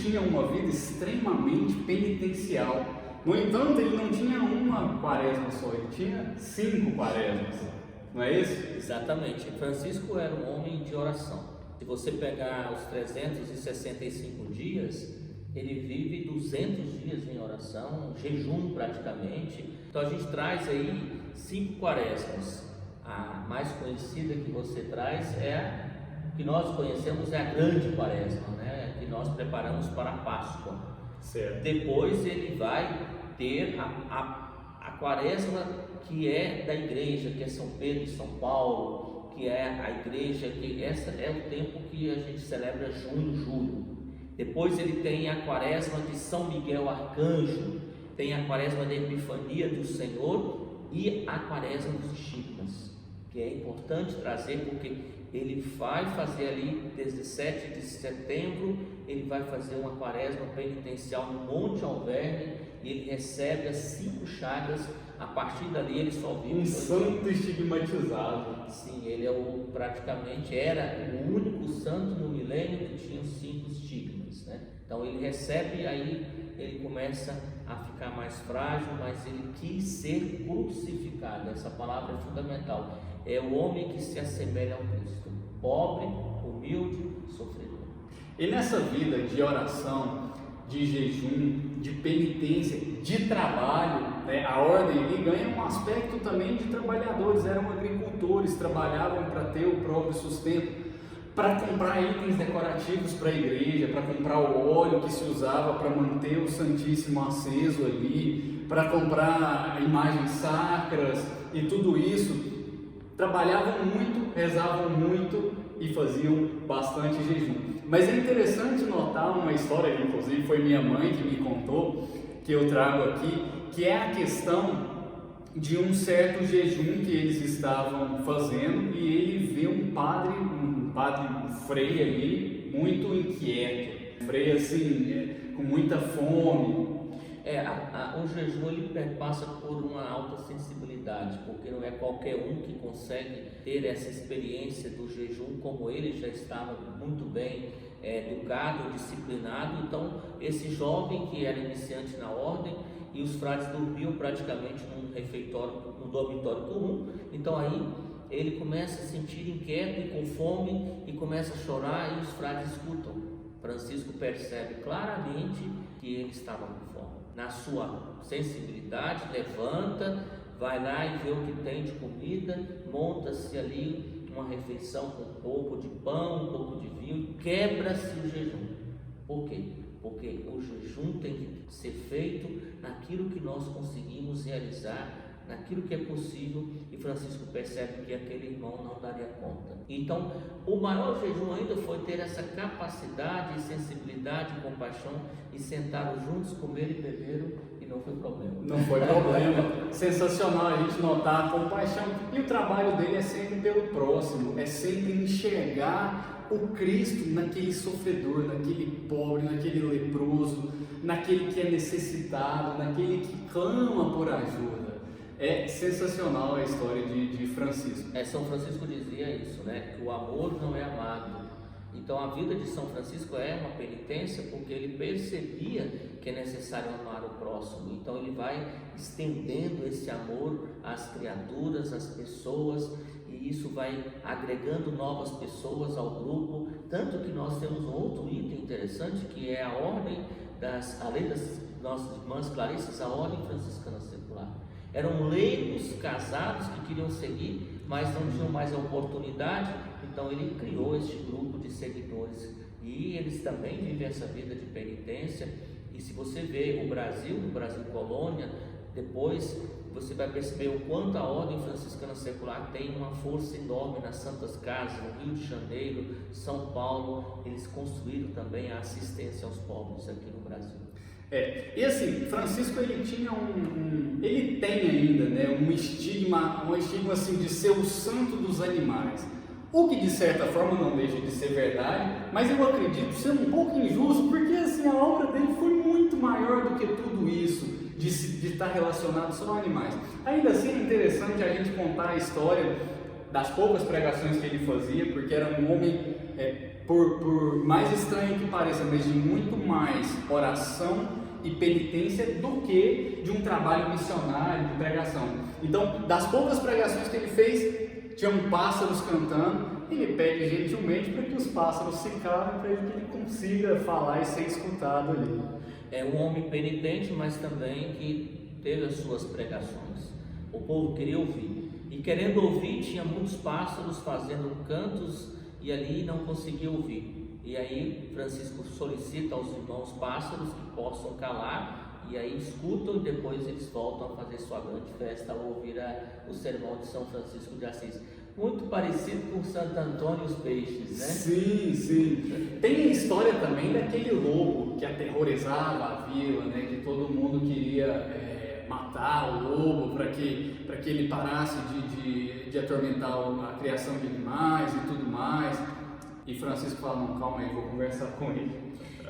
tinha uma vida extremamente penitencial. No entanto, ele não tinha uma quaresma só, ele tinha 5 quaresmas. Não é isso? Exatamente. Francisco era um homem de oração. Se você pegar os 365 dias, ele vive 200 dias em oração, jejum praticamente. Então a gente traz aí 5 quaresmas. A mais conhecida que você traz que nós conhecemos, é a grande quaresma, né? Que nós preparamos para a Páscoa. Certo. Depois ele vai ter a quaresma que é da igreja, que é São Pedro e São Paulo, que é a igreja, que essa é o tempo que a gente celebra junho, julho. Depois ele tem a quaresma de São Miguel Arcanjo, tem a quaresma da Epifania do Senhor e a quaresma dos estigmas, que é importante trazer porque ele vai fazer ali 17 de setembro, ele vai fazer uma quaresma penitencial no Monte Alverne e ele recebe as 5 chagas. A partir dali ele só vive um santo estigmatizado. Sim, ele praticamente era o único santo no milênio que tinha os 5 estigmas, né? Então ele recebe, aí ele começa a ficar mais frágil, mas ele quis ser crucificado. Essa palavra é fundamental. É o homem que se assemelha ao Cristo, pobre, humilde, sofredor. E nessa vida de oração, de jejum, de penitência, de trabalho, né, a ordem ele ganha um aspecto também de trabalhadores. Eram agricultores, trabalhavam para ter o próprio sustento, para comprar itens decorativos para a igreja, para comprar o óleo que se usava para manter o Santíssimo aceso ali, para comprar imagens sacras e tudo isso. Trabalhavam muito, rezavam muito e faziam bastante jejum. Mas é interessante notar uma história, inclusive foi minha mãe que me contou, que eu trago aqui, que é a questão de um certo jejum que eles estavam fazendo e ele vê um frei ali, muito inquieto, frei assim, com muita fome. O jejum ele perpassa por uma alta sensibilidade, porque não é qualquer um que consegue ter essa experiência do jejum, como ele já estava muito bem educado, disciplinado. Então esse jovem que era iniciante na ordem, e os frades dormiam praticamente num refeitório, num dormitório comum, então aí ele começa a se sentir inquieto e com fome e começa a chorar, e os frades escutam. Francisco percebe claramente que ele estava com fome. Na sua sensibilidade, levanta, vai lá e vê o que tem de comida, monta-se ali uma refeição com um pouco de pão, um pouco de vinho, quebra-se o jejum. Por quê? Porque o jejum tem que ser feito naquilo que nós conseguimos realizar, naquilo que é possível, e Francisco percebe que aquele irmão não daria conta. Então, o maior jejum ainda foi ter essa capacidade, sensibilidade, compaixão, e sentaram juntos, comeram e beberam, e não foi problema. Não foi problema. Sensacional a gente notar a compaixão, e o trabalho dele é sempre pelo próximo, é sempre enxergar o Cristo naquele sofredor, naquele pobre, naquele leproso, naquele que é necessitado, naquele que clama por ajuda. É sensacional a história de Francisco. São Francisco dizia isso, né? Que o amor não é amado. Então a vida de São Francisco é uma penitência, porque ele percebia que é necessário amar o próximo. Então ele vai estendendo esse amor às criaturas, às pessoas, e isso vai agregando novas pessoas ao grupo. Tanto que nós temos um outro item interessante, que é a ordem além das nossas irmãs Clarissas, a ordem franciscana secular. Eram leigos casados que queriam seguir, mas não tinham mais a oportunidade, então ele criou este grupo de seguidores, e eles também vivem essa vida de penitência. E se você vê o Brasil colônia, depois você vai perceber o quanto a ordem franciscana secular tem uma força enorme nas Santas Casas, no Rio de Janeiro, São Paulo. Eles construíram também a assistência aos pobres aqui no Brasil. E assim, Francisco ele tinha ele tem ainda, né, um estigma assim de ser o santo dos animais, o que de certa forma não deixa de ser verdade, mas eu acredito ser um pouco injusto, porque assim, a obra dele foi muito maior do que tudo isso, de estar relacionado só a animais. Ainda assim é interessante a gente contar a história das poucas pregações que ele fazia, porque era um homem por mais estranho que pareça, mas de muito mais oração e penitência do que de um trabalho missionário, de pregação. Então, das poucas pregações que ele fez, tinham pássaros cantando. Ele pede gentilmente para que os pássaros se calem, para que ele consiga falar e ser escutado ali. É um homem penitente, mas também que teve as suas pregações. O povo queria ouvir, e querendo ouvir, tinha muitos pássaros fazendo cantos, e ali não conseguia ouvir. E aí Francisco solicita aos irmãos pássaros que possam calar, e aí escutam, e depois eles voltam a fazer sua grande festa ao ouvir o sermão de São Francisco de Assis. Muito parecido com Santo Antônio e os peixes, né? Sim, sim. Tem a história também daquele lobo que aterrorizava a vila, né? Que todo mundo queria matar o lobo para que ele parasse de atormentar a criação de animais e tudo mais. E Francisco fala, não, calma aí, vou conversar com ele.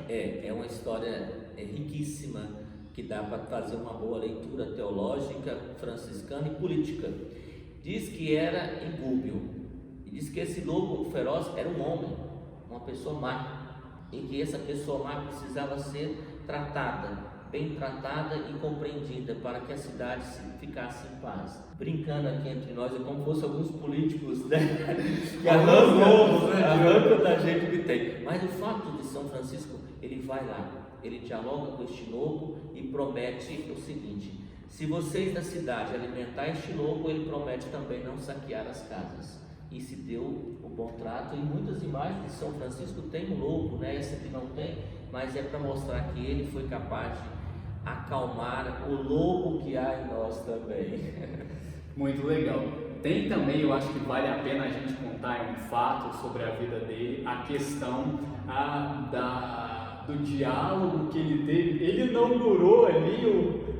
É uma história riquíssima, que dá para fazer uma boa leitura teológica, franciscana e política. Diz que era igúbio, e diz que esse lobo feroz era um homem, uma pessoa má, e que essa pessoa má precisava ser tratada, bem tratada e compreendida, para que a cidade ficasse em paz. Brincando aqui entre nós, é como se fossem alguns políticos, né? Que arrancam da gente que tem. Mas o fato de São Francisco, ele vai lá, ele dialoga com este lobo e promete o seguinte: se vocês da cidade alimentar este lobo, ele promete também não saquear as casas. E se deu o bom trato, e muitas imagens de São Francisco tem um lobo, né? Essa aqui não tem, mas é para mostrar que ele foi capaz de acalmar o lobo que há em nós também. Muito legal. Tem também, eu acho que vale a pena a gente contar um fato sobre a vida dele, a questão do diálogo que ele teve. Ele inaugurou ali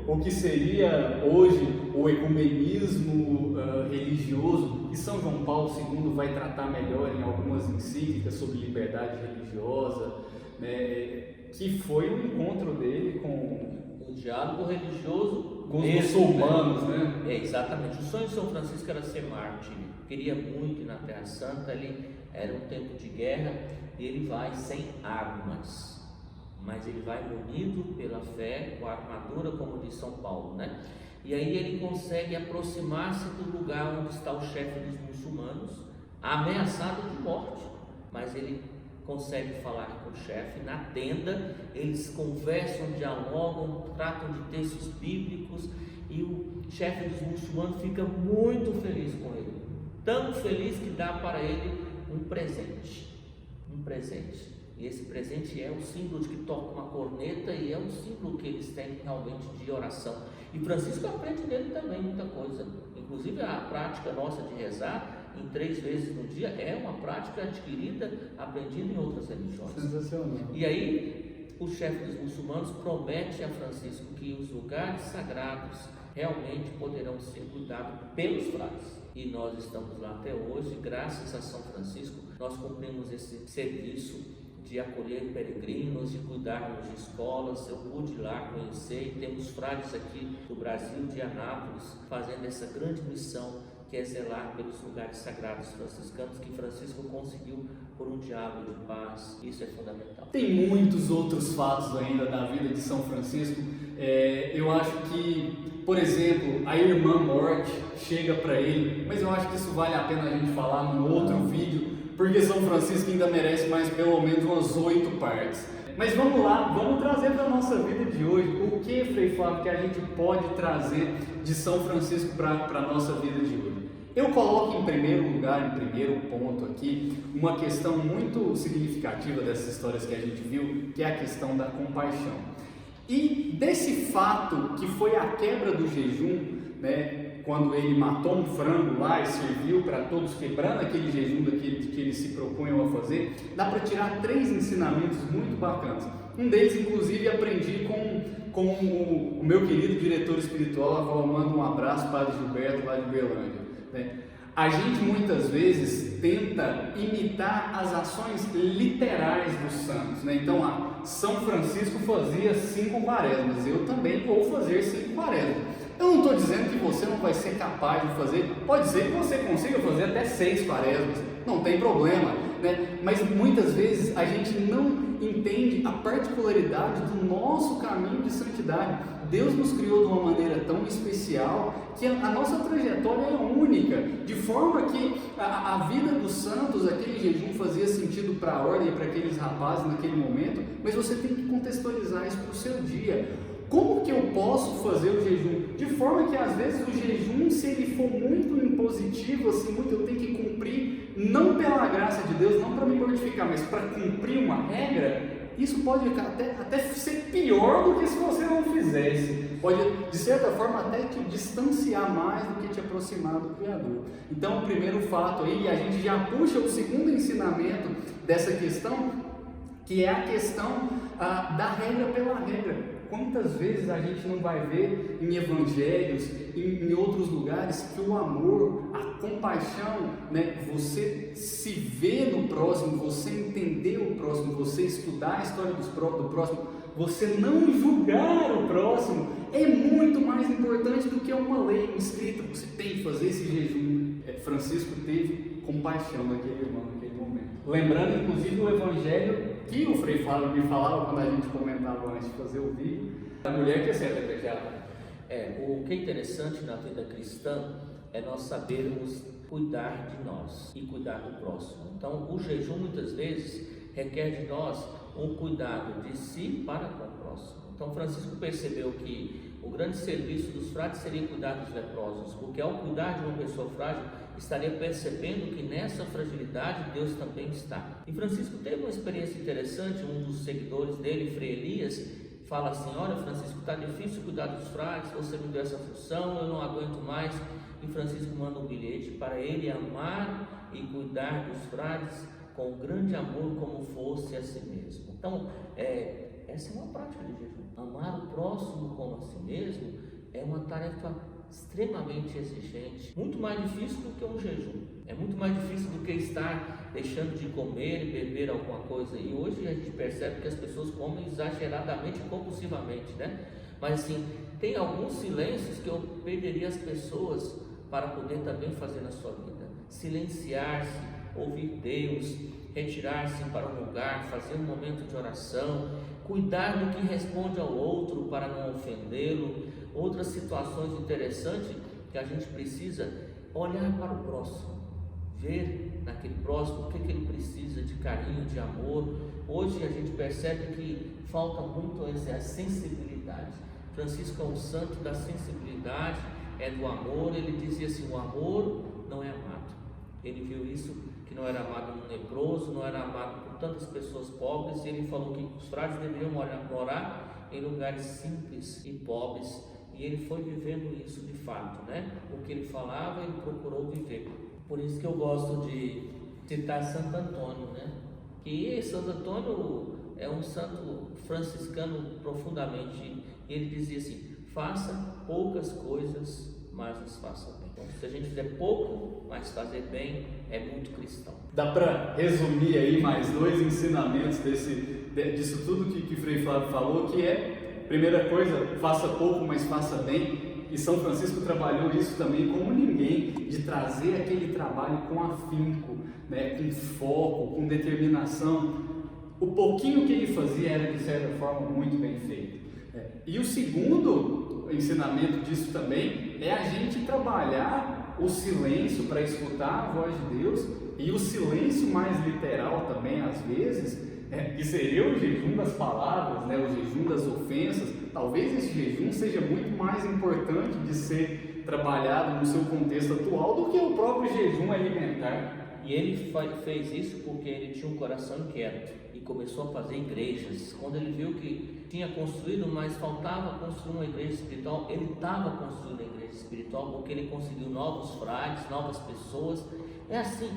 o que seria hoje o ecumenismo religioso, e São João Paulo II vai tratar melhor em algumas encíclicas sobre liberdade religiosa, né, que foi o encontro dele com o diálogo religioso com os muçulmanos, né? Exatamente. O sonho de São Francisco era ser mártir, queria muito ir na Terra Santa. Ali era um tempo de guerra, e ele vai sem armas, mas ele vai munido pela fé, com a armadura, como diz São Paulo, né? E aí ele consegue aproximar-se do lugar onde está o chefe dos muçulmanos, ameaçado de morte, mas ele consegue falar com o chefe na tenda. Eles conversam, dialogam, tratam de textos bíblicos, e o chefe dos muçulmanos fica muito feliz com ele, tão feliz que dá para ele um presente. E esse presente é o símbolo de que toca uma corneta, e é um símbolo que eles têm realmente de oração. E Francisco aprende dele também muita coisa, inclusive a prática nossa de rezar em 3 vezes no dia é uma prática adquirida, aprendida em outras religiões. Sensacional. E aí o chefe dos muçulmanos promete a Francisco que os lugares sagrados realmente poderão ser cuidados pelos frades. E nós estamos lá até hoje, graças a São Francisco. Nós cumprimos esse serviço de acolher peregrinos, de cuidarmos de escolas. Eu pude ir lá conhecer, e temos frades aqui do Brasil, de Anápolis, fazendo essa grande missão, que é zelar pelos lugares sagrados franciscanos, que Francisco conseguiu por um diálogo de paz. Isso é fundamental. Tem muitos outros fatos ainda da vida de São Francisco. Eu acho que, por exemplo, a irmã morte chega para ele, mas eu acho que isso vale a pena a gente falar num outro vídeo, porque São Francisco ainda merece mais pelo menos umas 8 partes. Mas vamos lá, vamos trazer para a nossa vida de hoje. O que, Frei Flávio, que a gente pode trazer de São Francisco para a nossa vida de hoje? Eu coloco em primeiro lugar, em primeiro ponto aqui, uma questão muito significativa dessas histórias que a gente viu, que é a questão da compaixão. E desse fato que foi a quebra do jejum, né? Quando ele matou um frango lá e serviu para todos, quebrando aquele jejum que eles se propunham a fazer, dá para tirar 3 ensinamentos muito bacanas. Um deles, inclusive, aprendi com o meu querido diretor espiritual, a qual eu mando um abraço, Padre Gilberto, lá de Berlândia, né? A gente muitas vezes tenta imitar as ações literais dos santos, né? Então, São Francisco fazia 5 quaresmas, eu também vou fazer 5 quaresmas. Eu não estou dizendo que você não vai ser capaz de fazer, pode ser que você consiga fazer até 6 quaresmas, não tem problema. né? Mas muitas vezes a gente não entende a particularidade do nosso caminho de santidade. Deus nos criou de uma maneira tão especial que a nossa trajetória é única, de forma que a vida dos santos, aquele jejum fazia sentido para a ordem e para aqueles rapazes naquele momento, mas você tem que contextualizar isso para o seu dia. Como que eu posso fazer o jejum? De forma que às vezes o jejum, se ele for muito impositivo, assim, muito eu tenho que cumprir, não pela graça de Deus, não para me mortificar, mas para cumprir uma regra, isso pode até ser pior do que se você não fizesse. Pode, de certa forma, até te distanciar mais do que te aproximar do Criador. Então, o primeiro fato aí, a gente já puxa o segundo ensinamento dessa questão, que é a questão da regra pela regra. Quantas vezes a gente não vai ver em evangelhos, em outros lugares, que o amor, a compaixão, né, você se ver no próximo, você entender o próximo, você estudar a história do próximo, você não julgar o próximo, é muito mais importante do que uma lei escrita. Você tem que fazer esse jejum. Francisco teve compaixão naquele irmão, naquele momento. Lembrando, inclusive, o evangelho que o Frei me falava quando a gente comentava antes de fazer o vídeo, a mulher que é secretária. O que é interessante na vida cristã é nós sabermos cuidar de nós e cuidar do próximo. Então, o jejum muitas vezes requer de nós um cuidado de si para com o próximo. Então, Francisco percebeu que o grande serviço dos frades seria cuidar dos leprosos, porque ao cuidar de uma pessoa frágil, estaria percebendo que nessa fragilidade Deus também está. E Francisco teve uma experiência interessante. Um dos seguidores dele, Frei Elias, fala assim: olha, Francisco, está difícil cuidar dos frades, você me deu essa função, eu não aguento mais. E Francisco manda um bilhete para ele amar e cuidar dos frades com grande amor, como fosse a si mesmo. Então, essa é uma prática de jejum. Amar o próximo como a si mesmo é uma tarefa extremamente exigente, muito mais difícil do que um jejum. É muito mais difícil do que estar deixando de comer e beber alguma coisa. E hoje a gente percebe que as pessoas comem exageradamente e compulsivamente, né? Mas assim, tem alguns silêncios que eu pediria às pessoas para poder também fazer na sua vida. Silenciar-se, ouvir Deus, retirar-se para um lugar, fazer um momento de oração, cuidar do que responde ao outro para não ofendê-lo. Outras situações interessantes que a gente precisa olhar para o próximo, ver naquele próximo o que ele precisa de carinho, de amor. Hoje a gente percebe que falta muito essa sensibilidade. Francisco é um santo da sensibilidade, é do amor. Ele dizia assim: o amor não é amado. Ele viu isso, que não era amado no leproso, não era amado por tantas pessoas pobres, e ele falou que os frades deveriam morar em lugares simples e pobres, e ele foi vivendo isso de fato, né? O que ele falava, ele procurou viver. Por isso que eu gosto de citar Santo Antônio, né? Que Santo Antônio é um santo franciscano profundamente, e ele dizia assim: faça poucas coisas, mas as faça bem. Então, se a gente fizer pouco, mas fazer bem, é muito cristão. Dá para resumir aí mais dois ensinamentos disso tudo que Frei Flávio falou, que é, primeira coisa, faça pouco, mas faça bem. E São Francisco trabalhou isso também como ninguém, de trazer aquele trabalho com afinco, né, com foco, com determinação. O pouquinho que ele fazia era, de certa forma, muito bem feito. E o segundo ensinamento disso também é a gente trabalhar o silêncio para escutar a voz de Deus, e o silêncio mais literal também, às vezes, que seria o jejum das palavras, né, o jejum das ofensas. Talvez esse jejum seja muito mais importante de ser trabalhado no seu contexto atual do que o próprio jejum alimentar. E ele fez isso porque ele tinha um coração inquieto e começou a fazer igrejas. Quando ele viu que tinha construído, mas faltava construir uma igreja espiritual, ele estava construindo a igreja espiritual porque ele conseguiu novos frades, novas pessoas. É assim,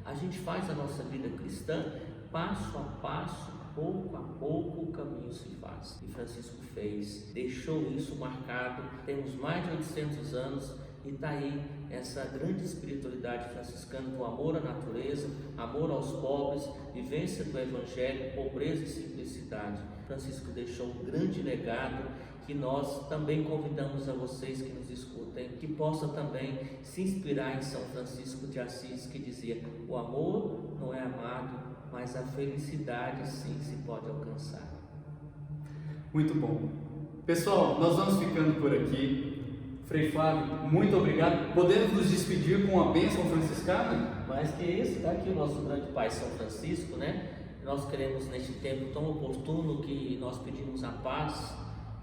a gente faz a nossa vida cristã passo a passo, pouco a pouco o caminho se faz. E Francisco fez, deixou isso marcado. Temos mais de 800 anos e está aí essa grande espiritualidade franciscana do amor à natureza, amor aos pobres, vivência do evangelho, pobreza e simplicidade. Francisco deixou um grande legado que nós também convidamos a vocês que nos escutem, que possam também se inspirar em São Francisco de Assis, que dizia: o amor não é amado, mas a felicidade sim se pode alcançar. Muito bom. Pessoal, nós vamos ficando por aqui. Frei Fábio, muito obrigado. Podemos nos despedir com a bênção franciscana? Mas que isso, está aqui o nosso grande Pai São Francisco, né? Nós queremos, neste tempo tão oportuno, que nós pedimos a paz,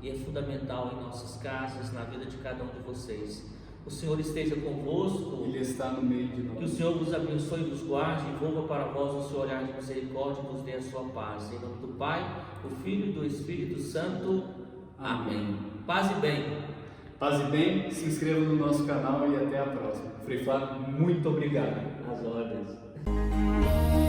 e é fundamental em nossas casas, na vida de cada um de vocês. O Senhor esteja convosco. Ele está no meio de nós. Que o Senhor vos abençoe e vos guarde, e envolva para vós o seu olhar de misericórdia e vos dê a sua paz. Em nome do Pai, do Filho e do Espírito Santo. Amém. Paz e bem. Paz e bem, se inscreva no nosso canal e até a próxima. Frei Flávio, muito obrigado. As ordens.